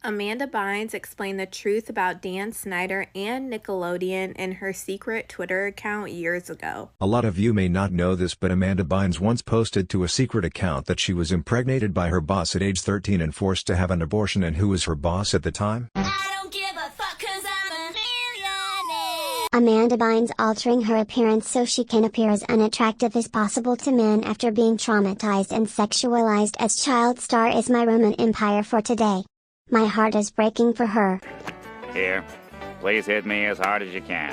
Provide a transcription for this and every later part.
Amanda Bynes explained the truth about Dan Schneider and Nickelodeon in her secret Twitter account years ago. A lot of you may not know this, but Amanda Bynes once posted to a secret account that she was impregnated by her boss at age 13 and forced to have an abortion. And who was her boss at the time? I don't give a fuck 'cause I'm a millionaire. Amanda Bynes altering her appearance so she can appear as unattractive as possible to men after being traumatized and sexualized as child star is my Roman Empire for today. My heart is breaking for her. Here, please hit me as hard as you can.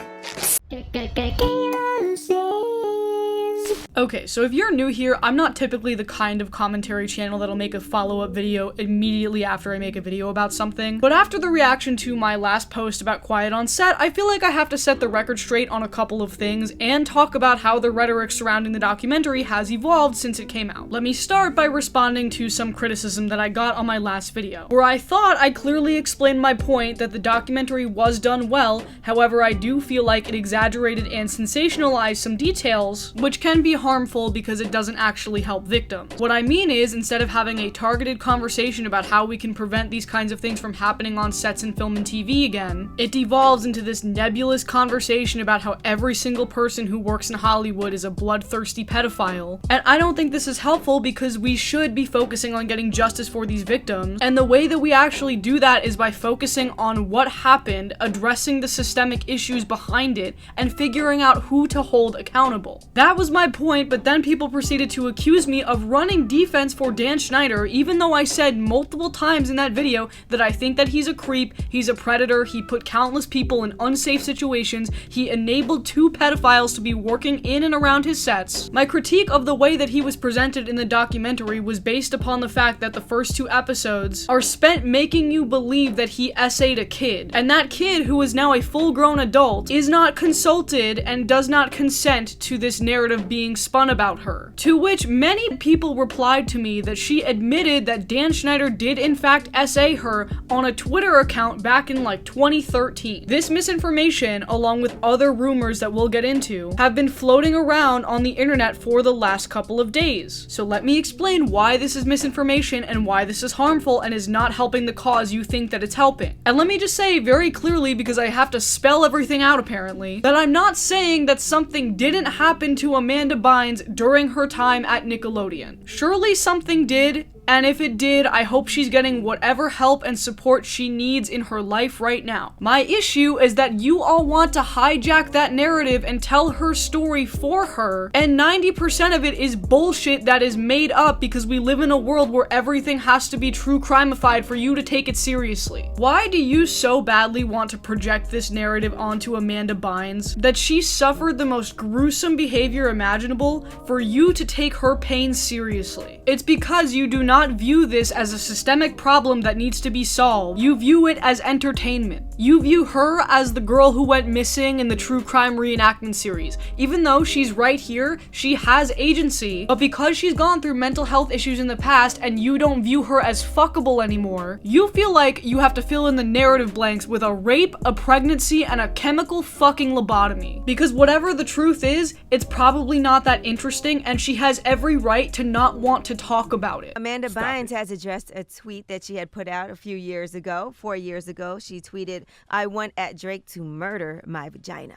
Okay, so if you're new here, I'm not typically the kind of commentary channel that'll make a follow-up video immediately after I make a video about something, but after the reaction to my last post about Quiet on Set, I feel like I have to set the record straight on a couple of things and talk about how the rhetoric surrounding the documentary has evolved since it came out. Let me start by responding to some criticism that I got on my last video, where I thought I clearly explained my point that the documentary was done well. However, I do feel like it exaggerated and sensationalized some details, which can be harmful because it doesn't actually help victims. What I mean is, instead of having a targeted conversation about how we can prevent these kinds of things from happening on sets in film and TV again, it devolves into this nebulous conversation about how every single person who works in Hollywood is a bloodthirsty pedophile. And I don't think this is helpful because we should be focusing on getting justice for these victims, and the way that we actually do that is by focusing on what happened, addressing the systemic issues behind it, and figuring out who to hold accountable. That was my point, but then people proceeded to accuse me of running defense for Dan Schneider, even though I said multiple times in that video that I think that he's a creep, he's a predator, he put countless people in unsafe situations, he enabled 2 pedophiles to be working in and around his sets. My critique of the way that he was presented in the documentary was based upon the fact that the first 2 episodes are spent making you believe that he essayed a kid, and that kid, who is now a full-grown adult, is not consulted and does not consent to this narrative being spun about her. To which many people replied to me that she admitted that Dan Schneider did in fact essay her on a Twitter account back in like 2013. This misinformation, along with other rumors that we'll get into, have been floating around on the internet for the last couple of days. So let me explain why this is misinformation and why this is harmful and is not helping the cause you think that it's helping. And let me just say very clearly, because I have to spell everything out apparently, that I'm not saying that something didn't happen to Amanda Bynes during her time at Nickelodeon. Surely something did, and if it did, I hope she's getting whatever help and support she needs in her life right now. My issue is that you all want to hijack that narrative and tell her story for her, and 90% of it is bullshit that is made up because we live in a world where everything has to be true crimeified for you to take it seriously. Why do you so badly want to project this narrative onto Amanda Bynes that she suffered the most gruesome behavior imaginable for you to take her pain seriously? It's because you do not view this as a systemic problem that needs to be solved. You view it as entertainment. You view her as the girl who went missing in the true crime reenactment series. Even though she's right here, she has agency, but because she's gone through mental health issues in the past and you don't view her as fuckable anymore, you feel like you have to fill in the narrative blanks with a rape, a pregnancy, and a chemical fucking lobotomy. Because whatever the truth is, it's probably not that interesting, and she has every right to not want to talk about it. Amanda Bynes has addressed a tweet that she had put out a few years ago. 4 years ago, she tweeted, "I want at Drake to murder my vagina."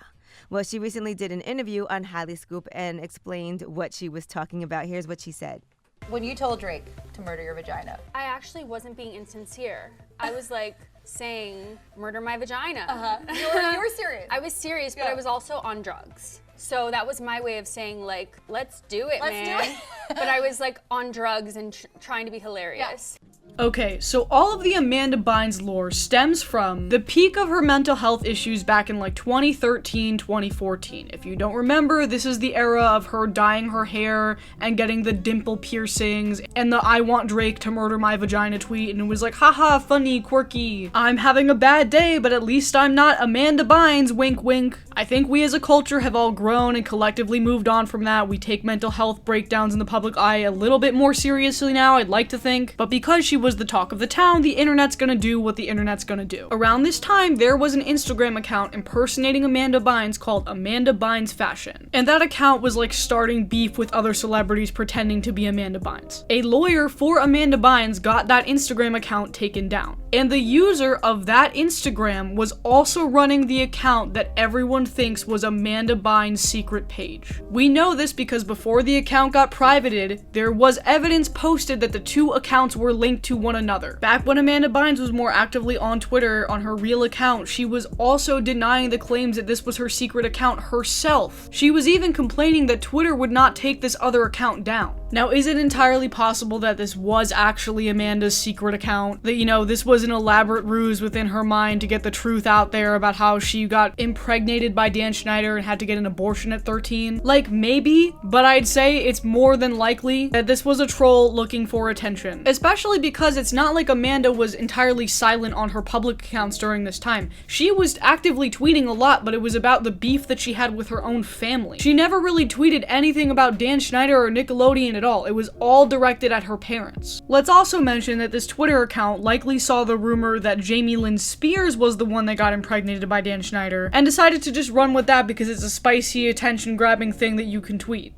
Well, she recently did an interview on Highly Scoop and explained what she was talking about. Here's what she said. When you told Drake to murder your vagina, I actually wasn't being insincere. I was like saying, murder my vagina. You were serious. I was serious, but I was also on drugs. So that was my way of saying, like, let's do it, man. But I was like on drugs and trying to be hilarious. Okay, so all of the Amanda Bynes lore stems from the peak of her mental health issues back in like 2013, 2014. If you don't remember, this is the era of her dyeing her hair and getting the dimple piercings and the "I want Drake to murder my vagina" tweet, and it was like, haha, funny, quirky. I'm having a bad day, but at least I'm not Amanda Bynes, wink wink. I think we as a culture have all grown and collectively moved on from that. We take mental health breakdowns in the public eye a little bit more seriously now, I'd like to think. But because she was the talk of the town, the internet's gonna do what the internet's gonna do. Around this time, there was an Instagram account impersonating Amanda Bynes called Amanda Bynes Fashion. And that account was like starting beef with other celebrities pretending to be Amanda Bynes. A lawyer for Amanda Bynes got that Instagram account taken down. And the user of that Instagram was also running the account that everyone thinks was Amanda Bynes' secret page. We know this because before the account got privated, there was evidence posted that the two accounts were linked to one another. Back when Amanda Bynes was more actively on Twitter on her real account, she was also denying the claims that this was her secret account herself. She was even complaining that Twitter would not take this other account down. Now, is it entirely possible that this was actually Amanda's secret account? That, this was an elaborate ruse within her mind to get the truth out there about how she got impregnated by Dan Schneider and had to get an abortion at 13? Like, maybe, but I'd say it's more than likely that this was a troll looking for attention. Especially because it's not like Amanda was entirely silent on her public accounts during this time. She was actively tweeting a lot, but it was about the beef that she had with her own family. She never really tweeted anything about Dan Schneider or Nickelodeon at all. It was all directed at her parents. Let's also mention that this Twitter account likely saw the rumor that Jamie Lynn Spears was the one that got impregnated by Dan Schneider and decided to just run with that because it's a spicy, attention-grabbing thing that you can tweet.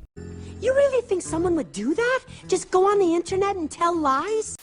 You really think someone would do that? Just go on the internet and tell lies?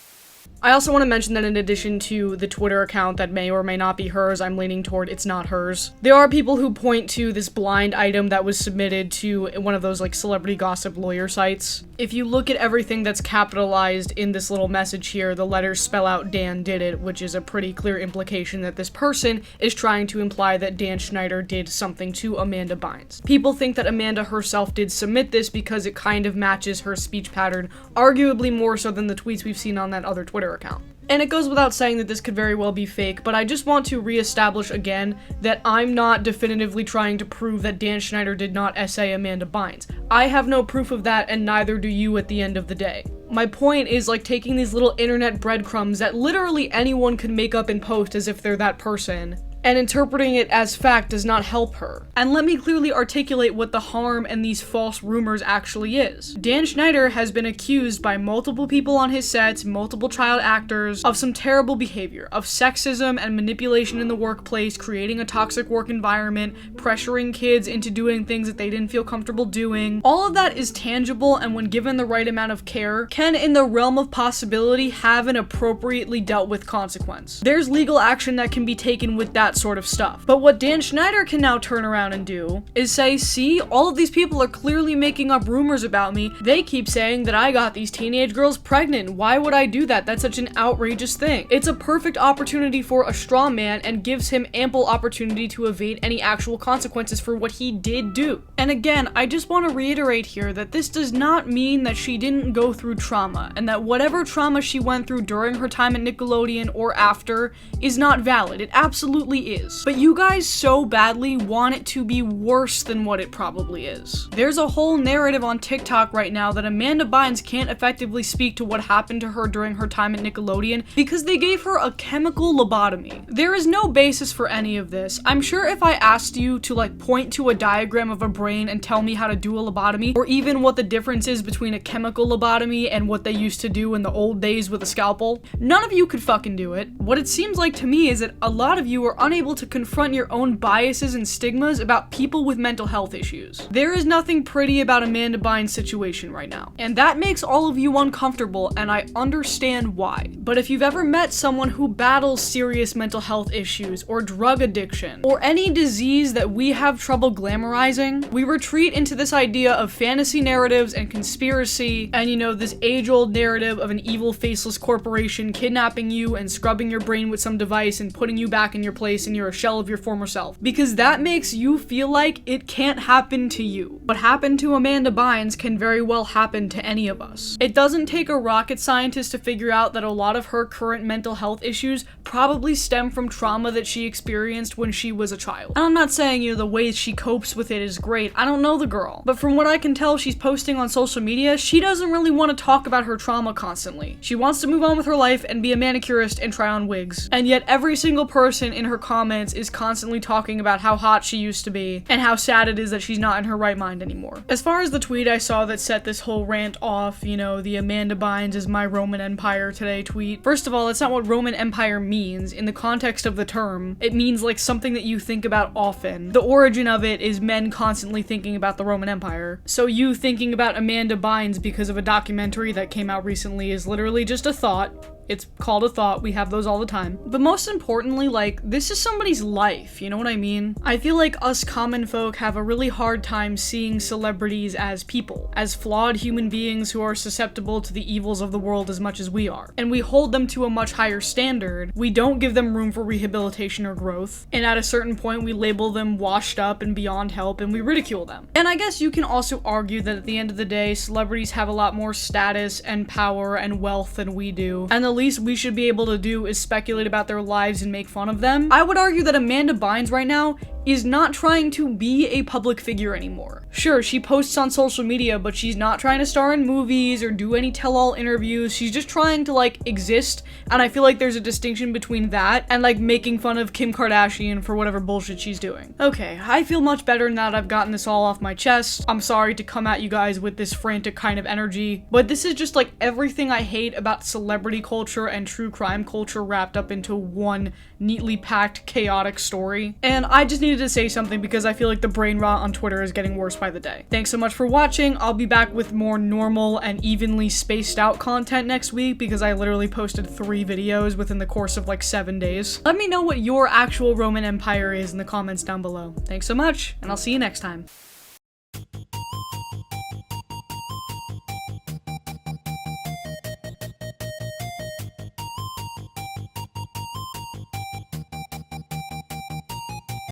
I also want to mention that in addition to the Twitter account that may or may not be hers, I'm leaning toward it's not hers. There are people who point to this blind item that was submitted to one of those celebrity gossip lawyer sites. If you look at everything that's capitalized in this little message here, the letters spell out Dan did it, which is a pretty clear implication that this person is trying to imply that Dan Schneider did something to Amanda Bynes. People think that Amanda herself did submit this because it kind of matches her speech pattern, arguably more so than the tweets we've seen on that other Twitter account. And it goes without saying that this could very well be fake, but I just want to reestablish again that I'm not definitively trying to prove that Dan Schneider did not essay Amanda Bynes. I have no proof of that, and neither do you at the end of the day. My point is taking these little internet breadcrumbs that literally anyone could make up and post as if they're that person, and interpreting it as fact does not help her. And let me clearly articulate what the harm in these false rumors actually is. Dan Schneider has been accused by multiple people on his sets, multiple child actors, of some terrible behavior, of sexism and manipulation in the workplace, creating a toxic work environment, pressuring kids into doing things that they didn't feel comfortable doing. All of that is tangible, and when given the right amount of care, can, in the realm of possibility, have an appropriately dealt with consequence. There's legal action that can be taken with that sort of stuff. But what Dan Schneider can now turn around and do is say, see, all of these people are clearly making up rumors about me. They keep saying that I got these teenage girls pregnant. Why would I do that? That's such an outrageous thing. It's a perfect opportunity for a straw man and gives him ample opportunity to evade any actual consequences for what he did do. And again, I just want to reiterate here that this does not mean that she didn't go through trauma, and that whatever trauma she went through during her time at Nickelodeon or after is not valid. It absolutely is. But you guys so badly want it to be worse than what it probably is. There's a whole narrative on TikTok right now that Amanda Bynes can't effectively speak to what happened to her during her time at Nickelodeon because they gave her a chemical lobotomy. There is no basis for any of this. I'm sure if I asked you to point to a diagram of a brain and tell me how to do a lobotomy, or even what the difference is between a chemical lobotomy and what they used to do in the old days with a scalpel, none of you could fucking do it. What it seems like to me is that a lot of you are unable to confront your own biases and stigmas about people with mental health issues. There is nothing pretty about Amanda Bynes' situation right now, and that makes all of you uncomfortable, and I understand why. But if you've ever met someone who battles serious mental health issues, or drug addiction, or any disease that we have trouble glamorizing, we retreat into this idea of fantasy narratives and conspiracy, and this age-old narrative of an evil faceless corporation kidnapping you and scrubbing your brain with some device and putting you back in your place and you're a shell of your former self. Because that makes you feel like it can't happen to you. What happened to Amanda Bynes can very well happen to any of us. It doesn't take a rocket scientist to figure out that a lot of her current mental health issues probably stem from trauma that she experienced when she was a child. And I'm not saying, the way she copes with it is great. I don't know the girl. But from what I can tell she's posting on social media, she doesn't really want to talk about her trauma constantly. She wants to move on with her life and be a manicurist and try on wigs. And yet every single person in her comments is constantly talking about how hot she used to be and how sad it is that she's not in her right mind anymore. As far as the tweet I saw that set this whole rant off, the Amanda Bynes is my Roman Empire today tweet. First of all, that's not what Roman Empire means. In the context of the term, it means something that you think about often. The origin of it is men constantly thinking about the Roman Empire. So you thinking about Amanda Bynes because of a documentary that came out recently is literally just a thought. It's called a thought. We have those all the time. But most importantly, like, this is somebody's life, you know what I mean? I feel like us common folk have a really hard time seeing celebrities as people, as flawed human beings who are susceptible to the evils of the world as much as we are. And we hold them to a much higher standard. We don't give them room for rehabilitation or growth. And at a certain point, we label them washed up and beyond help, and we ridicule them. And I guess you can also argue that at the end of the day, celebrities have a lot more status and power and wealth than we do, and the least we should be able to do is speculate about their lives and make fun of them. I would argue that Amanda Bynes right now is not trying to be a public figure anymore. Sure, she posts on social media, but she's not trying to star in movies or do any tell-all interviews. She's just trying to, like, exist, and I feel like there's a distinction between that and, like, making fun of Kim Kardashian for whatever bullshit she's doing. Okay, I feel much better now that I've gotten this all off my chest. I'm sorry to come at you guys with this frantic kind of energy, but this is just, like, everything I hate about celebrity culture and true crime culture wrapped up into one neatly packed, chaotic story. And I just needed to say something because I feel like the brain rot on Twitter is getting worse by the day. Thanks so much for watching. I'll be back with more normal and evenly spaced out content next week because I literally posted 3 videos within the course of like 7 days. Let me know what your actual Roman Empire is in the comments down below. Thanks so much, and I'll see you next time.